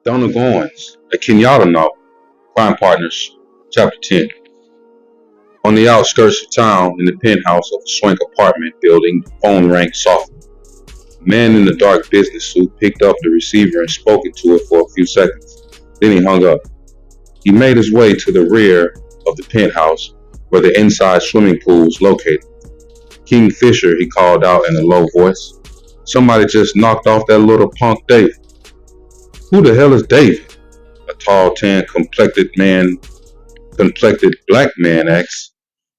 Donna Goines, a Kenyatta novel, Crime Partners, Chapter 10. On the outskirts of town, in the penthouse of a swank apartment building, the phone rang softly. A man in a dark business suit picked up the receiver and spoke into it for a few seconds. Then he hung up. He made his way to the rear of the penthouse, where the inside swimming pool was located. Kingfisher, he called out in a low voice. Somebody just knocked off that little punk David. Who the hell is David? A tall, complected black man asked.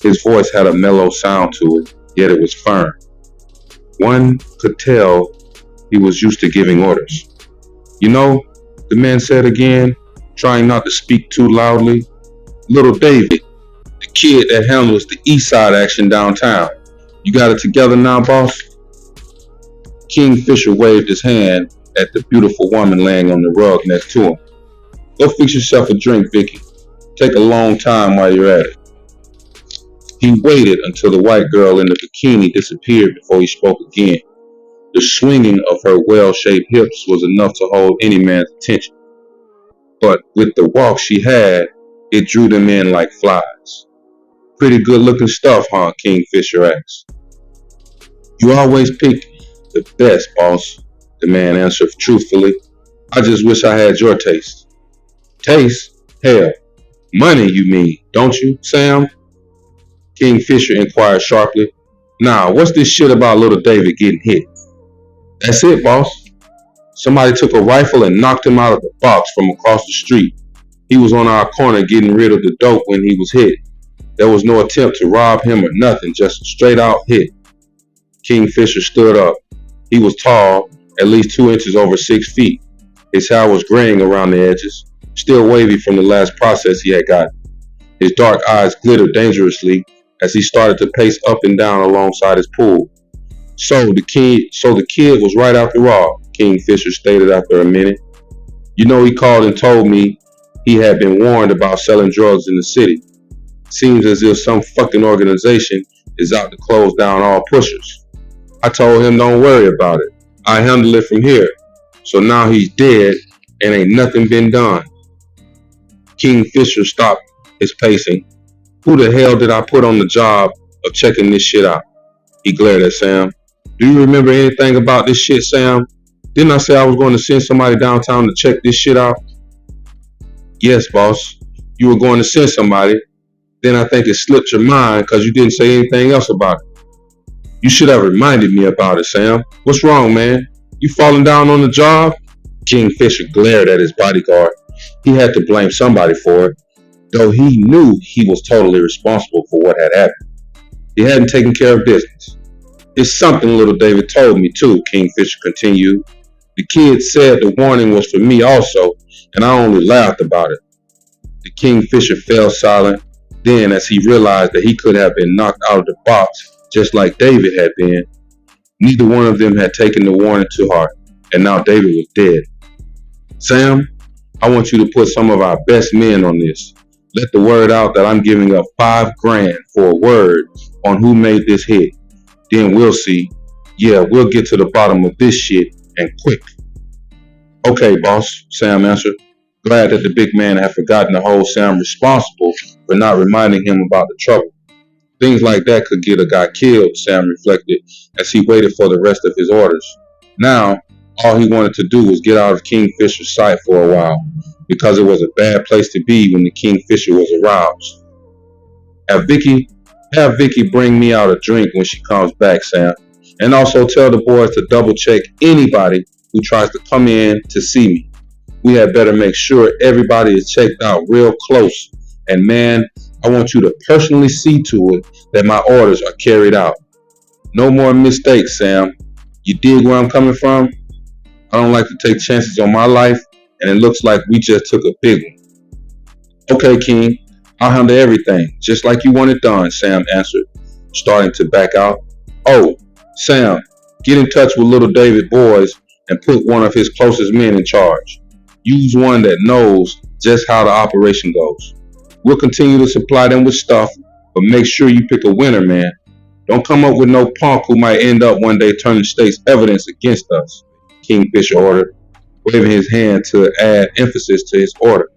His voice had a mellow sound to it, yet it was firm. One could tell he was used to giving orders. You know, the man said again, trying not to speak too loudly. Little David, the kid that handles the east side action downtown. You got it together now, boss? Kingfisher waved his hand at the beautiful woman laying on the rug next to him. Go fix yourself a drink, Vicky. Take a long time while you're at it. He waited until the white girl in the bikini disappeared before he spoke again. The swinging of her well-shaped hips was enough to hold any man's attention. But with the walk she had, it drew them in like flies. Pretty good-looking stuff, huh? Kingfisher asked. You always pick the best, boss, the man answered truthfully. I just wish I had your taste. Taste? Hell, money you mean, don't you, Sam? Kingfisher inquired sharply. Nah, what's this shit about little David getting hit? That's it, boss. Somebody took a rifle and knocked him out of the box from across the street. He was on our corner getting rid of the dope when he was hit. There was no attempt to rob him or nothing, just a straight out hit. Kingfisher stood up. He was tall, at least 2 inches over 6 feet. His hair was graying around the edges, still wavy from the last process he had gotten. His dark eyes glittered dangerously as he started to pace up and down alongside his pool. So the kid was right after all, Kingfisher stated after a minute. You know, he called and told me he had been warned about selling drugs in the city. Seems as if some fucking organization is out to close down all pushers. I told him don't worry about it. I handle it from here. So now he's dead and ain't nothing been done. Kingfisher stopped his pacing. Who the hell did I put on the job of checking this shit out? He glared at Sam. Do you remember anything about this shit, Sam? Didn't I say I was going to send somebody downtown to check this shit out? Yes, boss. You were going to send somebody. Then I think it slipped your mind because you didn't say anything else about it. You should have reminded me about it, Sam. What's wrong, man? You falling down on the job? Kingfisher glared at his bodyguard. He had to blame somebody for it, though he knew he was totally responsible for what had happened. He hadn't taken care of business. It's something little David told me too, Kingfisher continued. The kid said the warning was for me also, and I only laughed about it. The Kingfisher fell silent. Then, as he realized that he could have been knocked out of the box just like David had been, neither one of them had taken the warning to heart, and now David was dead. Sam, I want you to put some of our best men on this. Let the word out that I'm giving up $5,000 for a word on who made this hit. Then we'll see. Yeah, we'll get to the bottom of this shit, and quick. Okay, boss, Sam answered, glad that the big man had forgotten to hold Sam responsible for not reminding him about the trouble. Things like that could get a guy killed, Sam reflected as he waited for the rest of his orders. Now, all he wanted to do was get out of Kingfisher's sight for a while, because it was a bad place to be when the Kingfisher was aroused. Have Vicky bring me out a drink when she comes back, Sam, and also tell the boys to double check anybody who tries to come in to see me. We had better make sure everybody is checked out real close, and man, I want you to personally see to it that my orders are carried out. No more mistakes, Sam. You dig where I'm coming from? I don't like to take chances on my life, and it looks like we just took a big one. Okay, King, I'll handle everything, just like you want it done, Sam answered, starting to back out. Oh, Sam, get in touch with little David boys and put one of his closest men in charge. Use one that knows just how the operation goes. We'll continue to supply them with stuff, but make sure you pick a winner, man. Don't come up with no punk who might end up one day turning state's evidence against us, Kingfisher ordered. waving his hand to add emphasis to his order.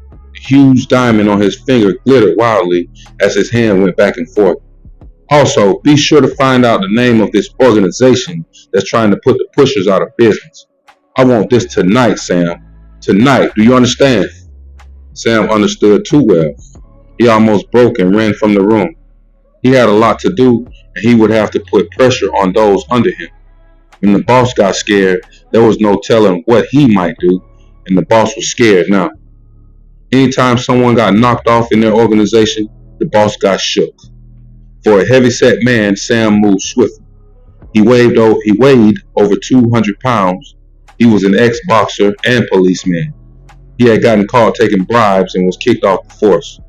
The huge diamond on his finger glittered wildly as his hand went back and forth. Also, be sure to find out the name of this organization that's trying to put the pushers out of business. I want this tonight, Sam. Tonight, do you understand? Sam understood too well. He almost broke and ran from the room. He had a lot to do, and he would have to put pressure on those under him. When the boss got scared, there was no telling what he might do, and the boss was scared now. Anytime someone got knocked off in their organization, the boss got shook. For a heavy-set man, Sam moved swiftly. He weighed over 200 pounds. He was an ex-boxer and policeman. He had gotten caught taking bribes and was kicked off the force.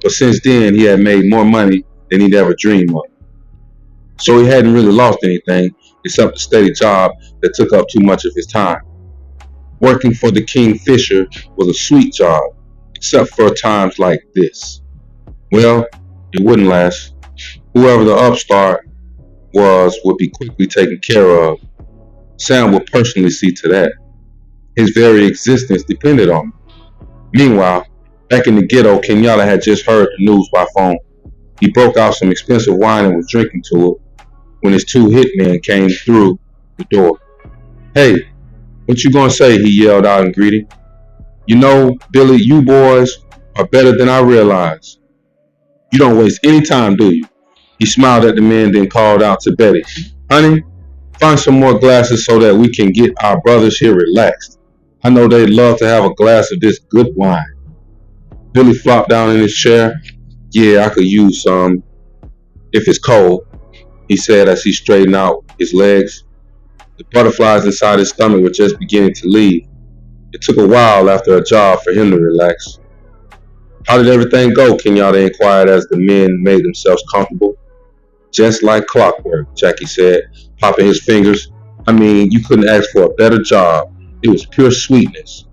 But since then, he had made more money than he'd ever dreamed of. So he hadn't really lost anything except a steady job that took up too much of his time. Working for the Kingfisher was a sweet job, except for times like this. Well, it wouldn't last. Whoever the upstart was would be quickly taken care of. Sam would personally see to that. His very existence depended on it. Meanwhile, back in the ghetto, Kenyatta had just heard the news by phone. He broke out some expensive wine and was drinking to it when his two hitmen came through the door. "Hey, what you gonna say?" he yelled out in greeting. "You know, Billy, you boys are better than I realized. You don't waste any time, do you?" He smiled at the men, then called out to Betty. "Honey, find some more glasses so that we can get our brothers here relaxed. I know they'd love to have a glass of this good wine." Billy flopped down in his chair. "Yeah, I could use some if it's cold," he said as he straightened out his legs. The butterflies inside his stomach were just beginning to leave. It took a while after a job for him to relax. "How did everything go?" Kenyatta inquired as the men made themselves comfortable. "Just like clockwork," Jackie said, popping his fingers. "I mean, you couldn't ask for a better job. It was pure sweetness."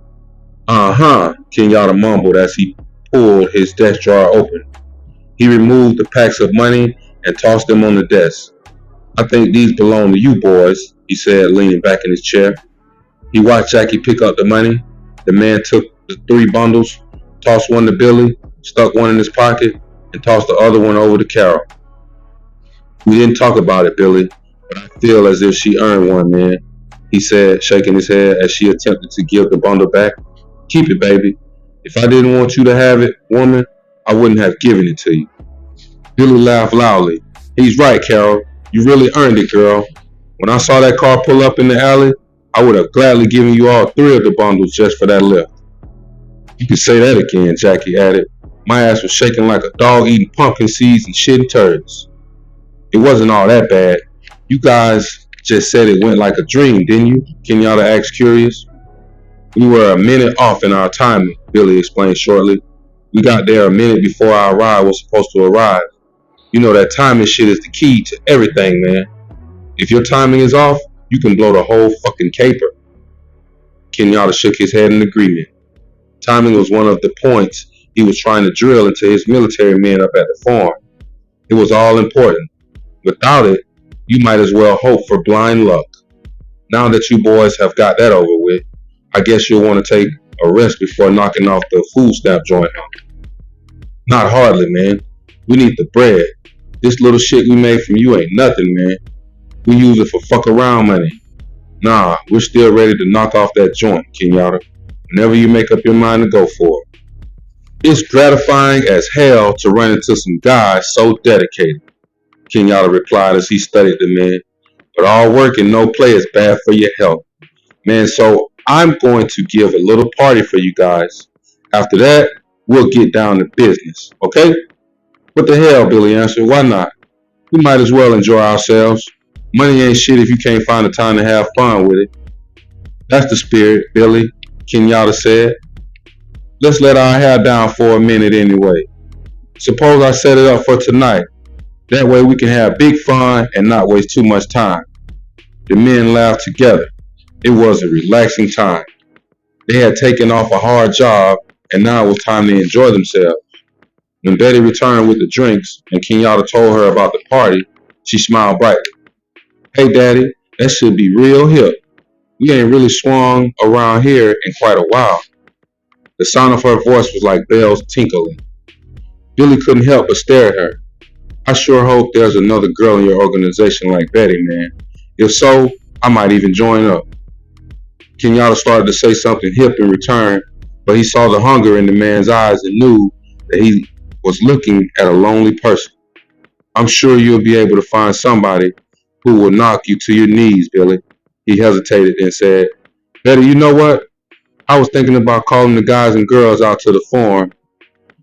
"Uh-huh," Kenyatta mumbled as he pulled his desk drawer open. He removed the packs of money and tossed them on the desk. "I think these belong to you boys," he said, leaning back in his chair. He watched Jackie pick up the money. The man took the 3 bundles, tossed one to Billy, stuck one in his pocket, and tossed the other one over to Carol. "We didn't talk about it, Billy, but I feel as if she earned one, man," he said, shaking his head as she attempted to give the bundle back. "Keep it, baby. If I didn't want you to have it, woman, I wouldn't have given it to you." Billy laughed loudly. "He's right, Carol. You really earned it, girl. When I saw that car pull up in the alley, I would have gladly given you all 3 of the bundles just for that lift." "You can say that again," Jackie added. "My ass was shaking like a dog eating pumpkin seeds and shitting turds." "It wasn't all that bad. You guys just said it went like a dream, didn't you?" Kenyatta asked, curious. "We were a minute off in our timing," Billy explained shortly. "We got there a minute before our ride was supposed to arrive. You know that timing shit is the key to everything, man. If your timing is off, you can blow the whole fucking caper." Kenyatta shook his head in agreement. Timing was one of the points he was trying to drill into his military men up at the farm. It was all important. Without it, you might as well hope for blind luck. Now that you boys have got that over with, I guess you'll want to take a rest before knocking off the food stamp joint. "Not hardly, man. We need the bread. This little shit we made from you ain't nothing, man. We use it for fuck around money. Nah, we're still ready to knock off that joint, Kenyatta, whenever you make up your mind to go for it." "It's gratifying as hell to run into some guys so dedicated," Kenyatta replied as he studied the men. "But all work and no play is bad for your health. Man, so I'm going to give a little party for you guys. After that, we'll get down to business, okay?" "What the hell," Billy answered. "Why not? We might as well enjoy ourselves. Money ain't shit if you can't find the time to have fun with it." "That's the spirit, Billy," Kenyatta said. "Let's let our hair down for a minute anyway. Suppose I set it up for tonight. That way we can have big fun and not waste too much time." The men laughed together. It was a relaxing time. They had taken off a hard job, and now it was time to enjoy themselves. When Betty returned with the drinks and Kenyatta told her about the party, she smiled brightly. "Hey, Daddy, that should be real hip. We ain't really swung around here in quite a while." The sound of her voice was like bells tinkling. Billy couldn't help but stare at her. "I sure hope there's another girl in your organization like Betty, man. If so, I might even join up." Kenyatta started to say something hip in return, but he saw the hunger in the man's eyes and knew that he was looking at a lonely person. "I'm sure you'll be able to find somebody who will knock you to your knees, Billy." He hesitated and said, "Betty, you know what? I was thinking about calling the guys and girls out to the farm.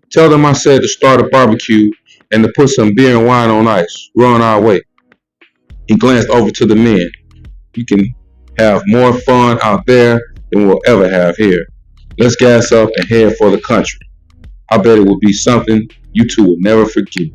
Tell them I said to start a barbecue and to put some beer and wine on ice. We're on our way." He glanced over to the men. "You can have more fun out there than we'll ever have here. Let's gas up and head for the country. I bet it will be something you two will never forget."